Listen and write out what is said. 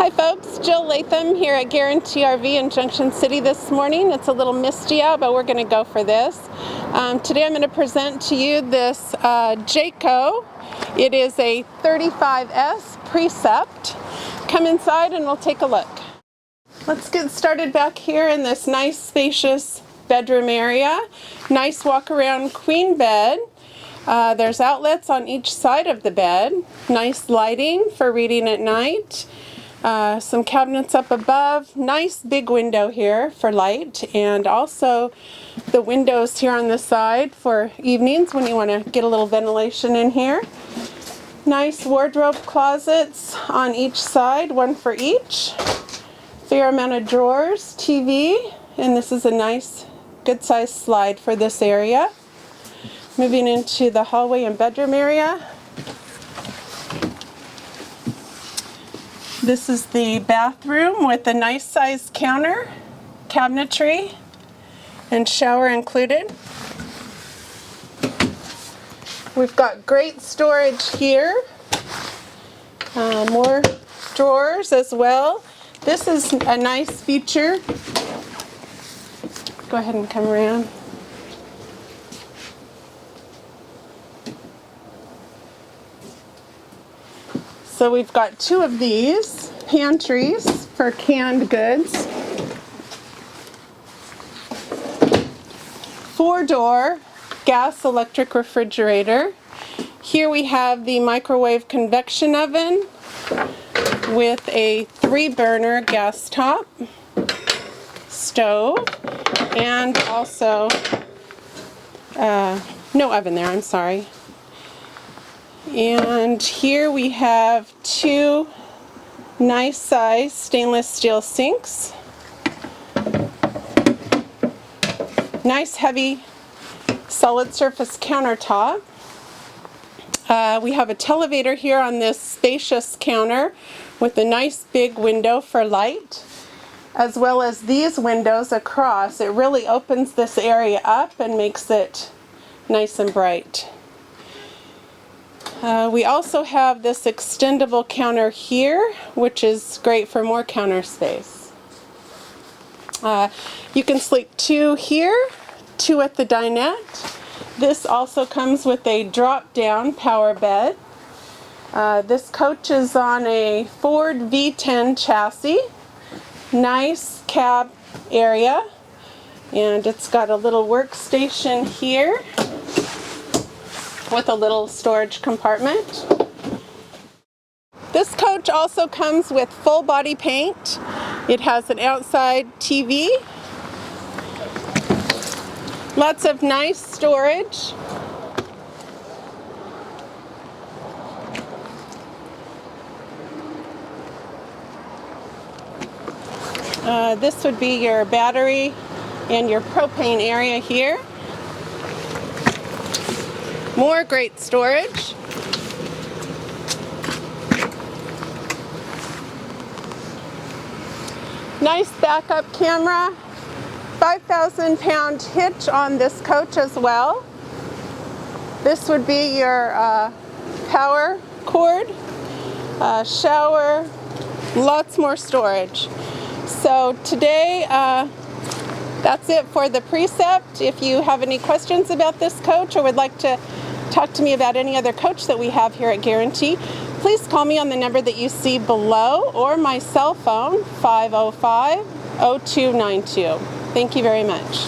Hi folks, Jill.Leatham here at Guaranty RV in Junction City this morning. It's a little misty out, but we're going to go for this. Today I'm going to present to you this Jayco. It is a 35S Precept. Come inside and we'll take a look. Let's get started back here in this nice spacious bedroom area. Nice walk around queen bed. There's outlets on each side of the bed. Nice lighting for reading at night. Some cabinets up above. Nice big window here for light, and also the windows here on the side for evenings when you want to get a little ventilation in here. Nice wardrobe closets on each side, one for each. Fair amount of drawers, TV, and this is a nice good sized slide for this area. Moving into the hallway and bedroom area. This is the bathroom with a nice sized counter, cabinetry, and shower included. We've got great storage here. More drawers as well. This is a nice feature. Go ahead and come around. So we've got two of these pantries for canned goods. 4-door gas electric refrigerator. Here we have the microwave convection oven with a 3-burner gas top, stove, and also no oven there, I'm sorry. And here we have 2 nice size stainless steel sinks. Nice heavy solid surface countertop. We have a televator here on this spacious counter with a nice big window for light, as well as these windows across. It really opens this area up and makes it nice and bright. We also have this extendable counter here, which is great for more counter space. You can sleep 2 here, 2 at the dinette. This also comes with a drop-down power bed. This coach is on a Ford V10 chassis. Nice cab area, and it's got a little workstation here with a little storage compartment. This coach also comes with full body paint. It has an outside TV. Lots of nice storage. This would be your battery and your propane area here. More great storage. Nice backup camera. 5,000-pound hitch on this coach as well. This would be your power cord, shower, lots more storage. So today, that's it for the Precept. If you have any questions about this coach or would like to talk to me about any other coach that we have here at Guaranty, please call me on the number that you see below or my cell phone, 505-0292. Thank you very much.